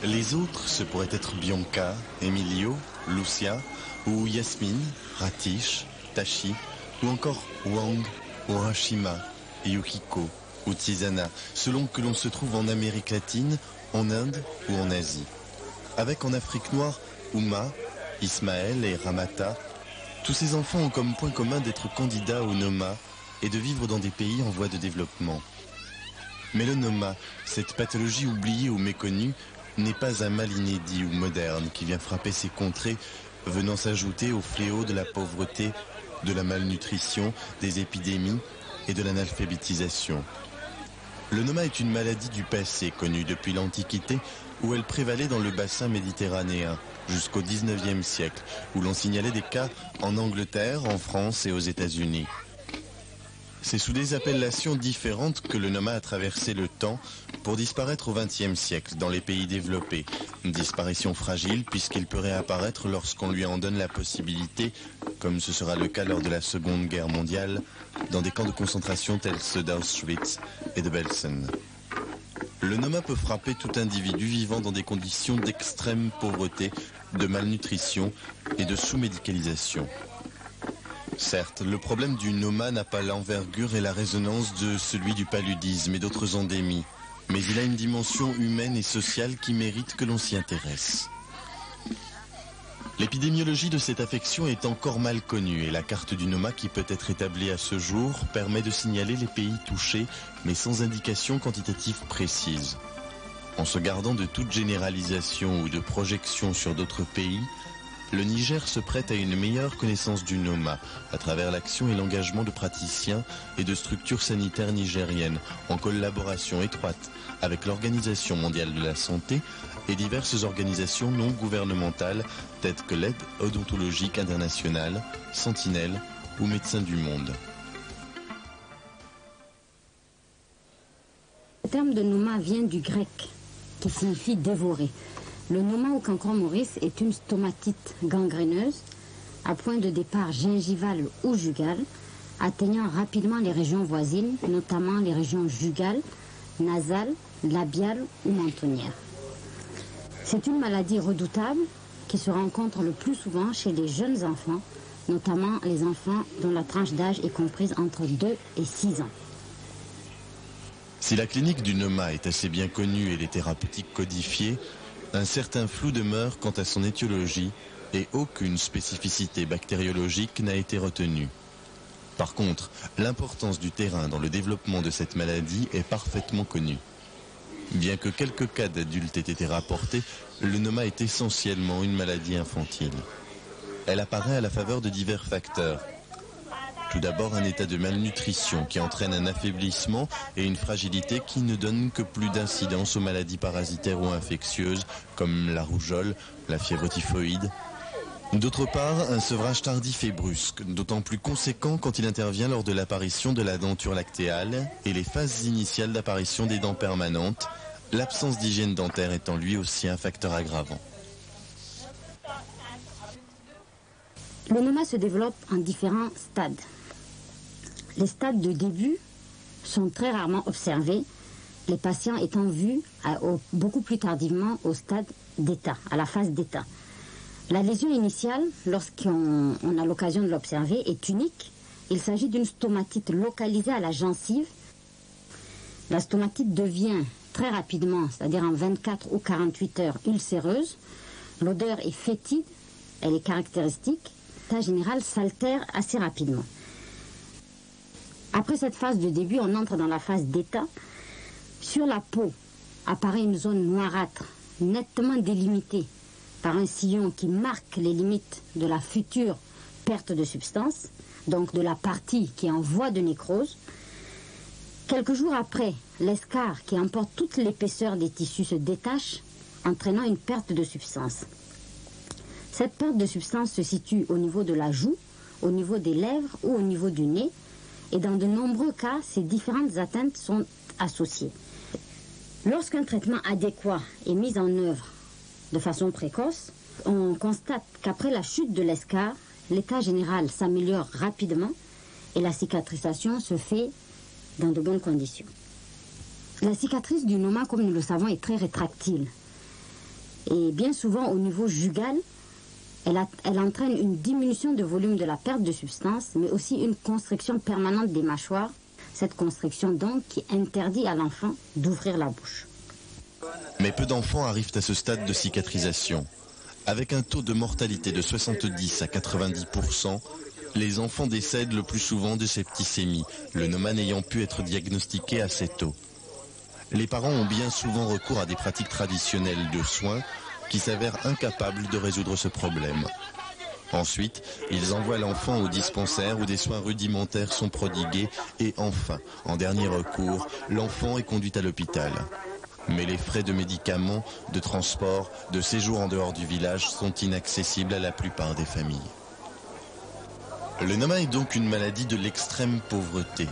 Les autres, ce pourraient être Bianca, Emilio, Lucia, ou Yasmine, Ratish, Tashi, ou encore Wang, Urashima, Yukiko, ou Tizana, selon que l'on se trouve en Amérique latine, en Inde ou en Asie. Avec en Afrique noire, Ouma, Ismaël et Ramata, tous ces enfants ont comme point commun d'être candidats au Noma et de vivre dans des pays en voie de développement. Mais le Noma, cette pathologie oubliée ou méconnue, n'est pas un mal inédit ou moderne qui vient frapper ces contrées, venant s'ajouter au fléau de la pauvreté, de la malnutrition, des épidémies et de l'analphabétisation. Le Noma est une maladie du passé connue depuis l'Antiquité où elle prévalait dans le bassin méditerranéen jusqu'au XIXe siècle où l'on signalait des cas en Angleterre, en France et aux États-Unis. C'est sous des appellations différentes que le Noma a traversé le temps pour disparaître au XXe siècle dans les pays développés. Une disparition fragile puisqu'il peut réapparaître lorsqu'on lui en donne la possibilité, comme ce sera le cas lors de la Seconde Guerre mondiale, dans des camps de concentration tels ceux d'Auschwitz et de Belsen. Le Noma peut frapper tout individu vivant dans des conditions d'extrême pauvreté, de malnutrition et de sous-médicalisation. Certes, le problème du Noma n'a pas l'envergure et la résonance de celui du paludisme et d'autres endémies, mais il a une dimension humaine et sociale qui mérite que l'on s'y intéresse. L'épidémiologie de cette affection est encore mal connue et la carte du Noma qui peut être établie à ce jour permet de signaler les pays touchés, mais sans indication quantitative précise. En se gardant de toute généralisation ou de projection sur d'autres pays, le Niger se prête à une meilleure connaissance du Noma à travers l'action et l'engagement de praticiens et de structures sanitaires nigériennes en collaboration étroite avec l'Organisation mondiale de la santé et diverses organisations non gouvernementales telles que l'aide odontologique internationale, Sentinelle ou Médecins du Monde. Le terme de Noma vient du grec qui signifie dévorer. Le Noma ou cancre Maurice est une stomatite gangréneuse à point de départ gingival ou jugal, atteignant rapidement les régions voisines, notamment les régions jugales, nasales, labiales ou mentonnières. C'est une maladie redoutable qui se rencontre le plus souvent chez les jeunes enfants, notamment les enfants dont la tranche d'âge est comprise entre 2 et 6 ans. Si la clinique du Noma est assez bien connue et les thérapeutiques codifiées, un certain flou demeure quant à son étiologie et aucune spécificité bactériologique n'a été retenue. Par contre, l'importance du terrain dans le développement de cette maladie est parfaitement connue. Bien que quelques cas d'adultes aient été rapportés, le Noma est essentiellement une maladie infantile. Elle apparaît à la faveur de divers facteurs. Tout d'abord, un état de malnutrition qui entraîne un affaiblissement et une fragilité qui ne donne que plus d'incidence aux maladies parasitaires ou infectieuses comme la rougeole, la fièvre typhoïde. D'autre part, un sevrage tardif et brusque, d'autant plus conséquent quand il intervient lors de l'apparition de la denture lactéale et les phases initiales d'apparition des dents permanentes, l'absence d'hygiène dentaire étant lui aussi un facteur aggravant. Le Noma se développe en différents stades. Les stades de début sont très rarement observés, les patients étant vus beaucoup plus tardivement au stade d'état, à la phase d'état. La lésion initiale, lorsqu'on a l'occasion de l'observer, est unique. Il s'agit d'une stomatite localisée à la gencive. La stomatite devient très rapidement, c'est-à-dire en 24 ou 48 heures, ulcéreuse. L'odeur est fétide, elle est caractéristique. L'état général s'altère assez rapidement. Après cette phase de début, on entre dans la phase d'état. Sur la peau apparaît une zone noirâtre, nettement délimitée par un sillon qui marque les limites de la future perte de substance, donc de la partie qui est en voie de nécrose. Quelques jours après, l'escarre qui emporte toute l'épaisseur des tissus se détache, entraînant une perte de substance. Cette perte de substance se situe au niveau de la joue, au niveau des lèvres ou au niveau du nez. Et dans de nombreux cas, ces différentes atteintes sont associées. Lorsqu'un traitement adéquat est mis en œuvre de façon précoce, on constate qu'après la chute de l'escarre, l'état général s'améliore rapidement et la cicatrisation se fait dans de bonnes conditions. La cicatrice du Noma, comme nous le savons, est très rétractile. Et bien souvent, au niveau jugal, elle entraîne une diminution de volume de la perte de substance, mais aussi une constriction permanente des mâchoires. Cette constriction donc qui interdit à l'enfant d'ouvrir la bouche. Mais peu d'enfants arrivent à ce stade de cicatrisation. Avec un taux de mortalité de 70 à 90%, les enfants décèdent le plus souvent de septicémie, le noma n'ayant pu être diagnostiqué assez tôt. Les parents ont bien souvent recours à des pratiques traditionnelles de soins qui s'avèrent incapables de résoudre ce problème. Ensuite, ils envoient l'enfant au dispensaire où des soins rudimentaires sont prodigués et enfin, en dernier recours, l'enfant est conduit à l'hôpital. Mais les frais de médicaments, de transport, de séjour en dehors du village sont inaccessibles à la plupart des familles. Le noma est donc une maladie de l'extrême pauvreté.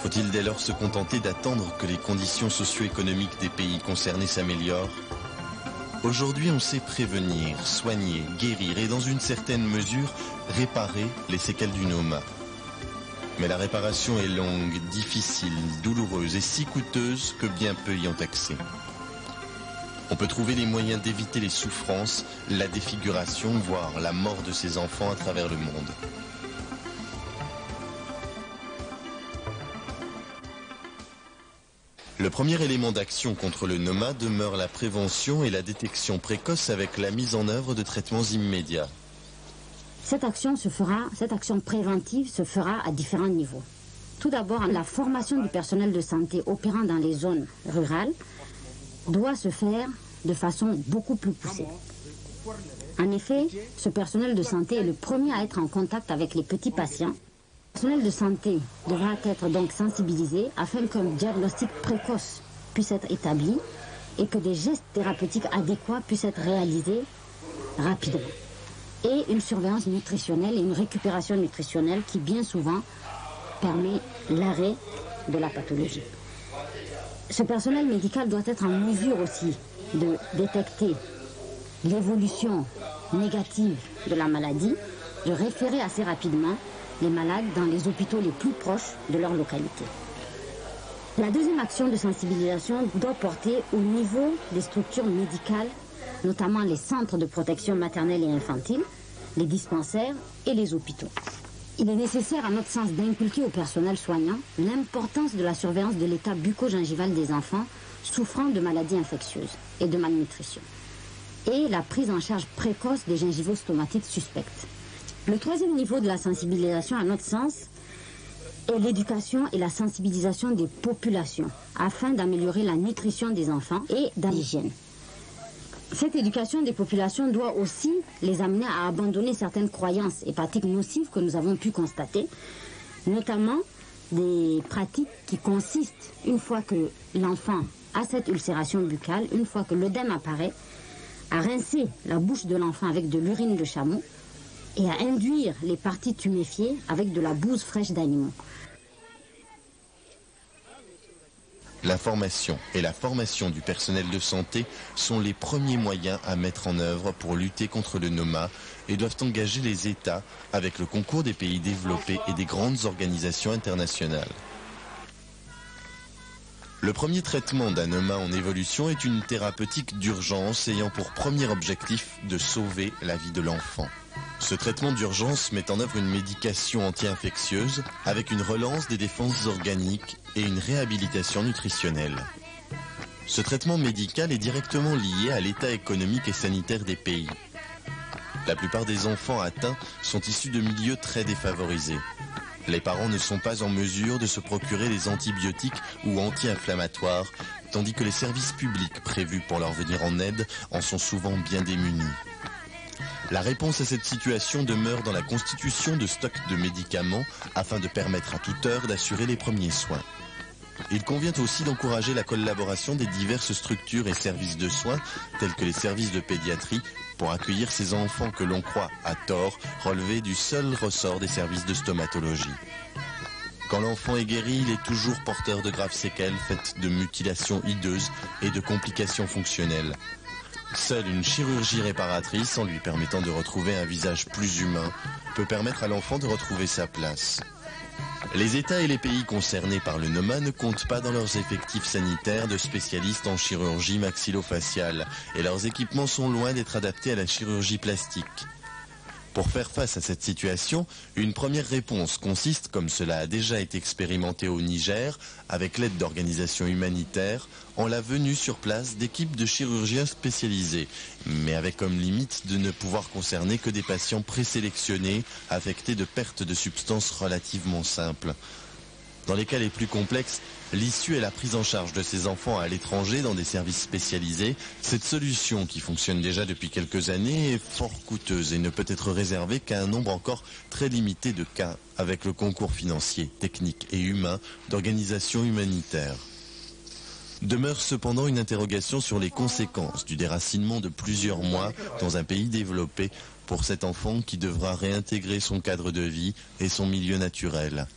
Faut-il dès lors se contenter d'attendre que les conditions socio-économiques des pays concernés s'améliorent ? Aujourd'hui, on sait prévenir, soigner, guérir et dans une certaine mesure, réparer les séquelles du noma. Mais la réparation est longue, difficile, douloureuse et si coûteuse que bien peu y ont accès. On peut trouver les moyens d'éviter les souffrances, la défiguration, voire la mort de ces enfants à travers le monde. Le premier élément d'action contre le noma demeure la prévention et la détection précoce avec la mise en œuvre de traitements immédiats. Cette action préventive se fera à différents niveaux. Tout d'abord, la formation du personnel de santé opérant dans les zones rurales doit se faire de façon beaucoup plus poussée. En effet, ce personnel de santé est le premier à être en contact avec les petits patients. Le personnel de santé devra être donc sensibilisé afin qu'un diagnostic précoce puisse être établi et que des gestes thérapeutiques adéquats puissent être réalisés rapidement. Et une surveillance nutritionnelle et une récupération nutritionnelle qui bien souvent permet l'arrêt de la pathologie. Ce personnel médical doit être en mesure aussi de détecter l'évolution négative de la maladie, de référer assez rapidement les malades dans les hôpitaux les plus proches de leur localité. La deuxième action de sensibilisation doit porter au niveau des structures médicales, notamment les centres de protection maternelle et infantile, les dispensaires et les hôpitaux. Il est nécessaire, à notre sens, d'inculquer au personnel soignant l'importance de la surveillance de l'état bucco-gingival des enfants souffrant de maladies infectieuses et de malnutrition, et la prise en charge précoce des gingivostomatites suspectes. Le troisième niveau de la sensibilisation, à notre sens, est l'éducation et la sensibilisation des populations afin d'améliorer la nutrition des enfants et l'hygiène. Cette éducation des populations doit aussi les amener à abandonner certaines croyances et pratiques nocives que nous avons pu constater, notamment des pratiques qui consistent, une fois que l'enfant a cette ulcération buccale, une fois que l'œdème apparaît, à rincer la bouche de l'enfant avec de l'urine de chameau et à induire les parties tuméfiées avec de la bouse fraîche d'animaux. L'information et la formation du personnel de santé sont les premiers moyens à mettre en œuvre pour lutter contre le noma et doivent engager les États avec le concours des pays développés et des grandes organisations internationales. Le premier traitement d'un noma en évolution est une thérapeutique d'urgence ayant pour premier objectif de sauver la vie de l'enfant. Ce traitement d'urgence met en œuvre une médication anti-infectieuse avec une relance des défenses organiques et une réhabilitation nutritionnelle. Ce traitement médical est directement lié à l'état économique et sanitaire des pays. La plupart des enfants atteints sont issus de milieux très défavorisés. Les parents ne sont pas en mesure de se procurer des antibiotiques ou anti-inflammatoires, tandis que les services publics prévus pour leur venir en aide en sont souvent bien démunis. La réponse à cette situation demeure dans la constitution de stocks de médicaments afin de permettre à toute heure d'assurer les premiers soins. Il convient aussi d'encourager la collaboration des diverses structures et services de soins, tels que les services de pédiatrie, pour accueillir ces enfants que l'on croit, à tort, relever du seul ressort des services de stomatologie. Quand l'enfant est guéri, il est toujours porteur de graves séquelles faites de mutilations hideuses et de complications fonctionnelles. Seule une chirurgie réparatrice, en lui permettant de retrouver un visage plus humain, peut permettre à l'enfant de retrouver sa place. Les États et les pays concernés par le NOMA ne comptent pas dans leurs effectifs sanitaires de spécialistes en chirurgie maxillofaciale et leurs équipements sont loin d'être adaptés à la chirurgie plastique. Pour faire face à cette situation, une première réponse consiste, comme cela a déjà été expérimenté au Niger, avec l'aide d'organisations humanitaires, en la venue sur place d'équipes de chirurgiens spécialisés, mais avec comme limite de ne pouvoir concerner que des patients présélectionnés affectés de pertes de substances relativement simples. Dans les cas les plus complexes, l'issue est la prise en charge de ces enfants à l'étranger dans des services spécialisés. Cette solution, qui fonctionne déjà depuis quelques années, est fort coûteuse et ne peut être réservée qu'à un nombre encore très limité de cas, avec le concours financier, technique et humain d'organisations humanitaires. Demeure cependant une interrogation sur les conséquences du déracinement de plusieurs mois dans un pays développé pour cet enfant qui devra réintégrer son cadre de vie et son milieu naturel.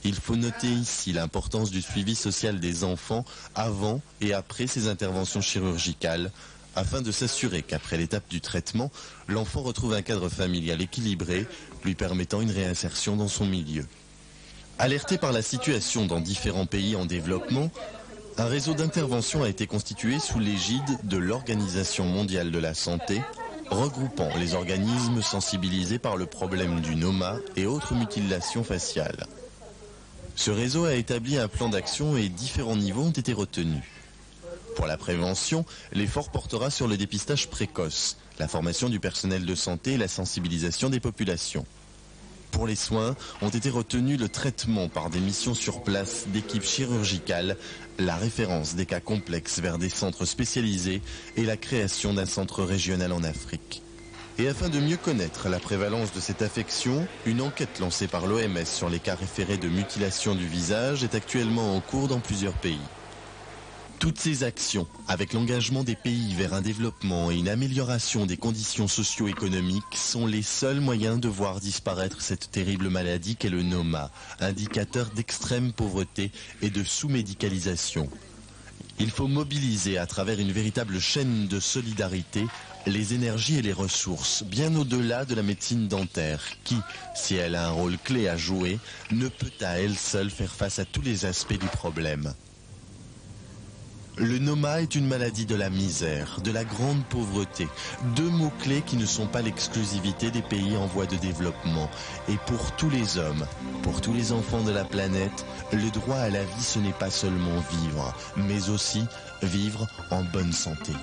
Il faut noter ici l'importance du suivi social des enfants avant et après ces interventions chirurgicales, afin de s'assurer qu'après l'étape du traitement, l'enfant retrouve un cadre familial équilibré, lui permettant une réinsertion dans son milieu. Alerté par la situation dans différents pays en développement, un réseau d'intervention a été constitué sous l'égide de l'Organisation mondiale de la santé, regroupant les organismes sensibilisés par le problème du NOMA et autres mutilations faciales. Ce réseau a établi un plan d'action et différents niveaux ont été retenus. Pour la prévention, l'effort portera sur le dépistage précoce, la formation du personnel de santé et la sensibilisation des populations. Pour les soins, ont été retenus le traitement par des missions sur place d'équipes chirurgicales, la référence des cas complexes vers des centres spécialisés et la création d'un centre régional en Afrique. Et afin de mieux connaître la prévalence de cette affection, une enquête lancée par l'OMS sur les cas référés de mutilation du visage est actuellement en cours dans plusieurs pays. Toutes ces actions, avec l'engagement des pays vers un développement et une amélioration des conditions socio-économiques, sont les seuls moyens de voir disparaître cette terrible maladie qu'est le NOMA, indicateur d'extrême pauvreté et de sous-médicalisation. Il faut mobiliser à travers une véritable chaîne de solidarité les énergies et les ressources, bien au-delà de la médecine dentaire, qui, si elle a un rôle clé à jouer, ne peut à elle seule faire face à tous les aspects du problème. Le NOMA est une maladie de la misère, de la grande pauvreté, deux mots-clés qui ne sont pas l'exclusivité des pays en voie de développement. Et pour tous les hommes, pour tous les enfants de la planète, le droit à la vie ce n'est pas seulement vivre, mais aussi vivre en bonne santé.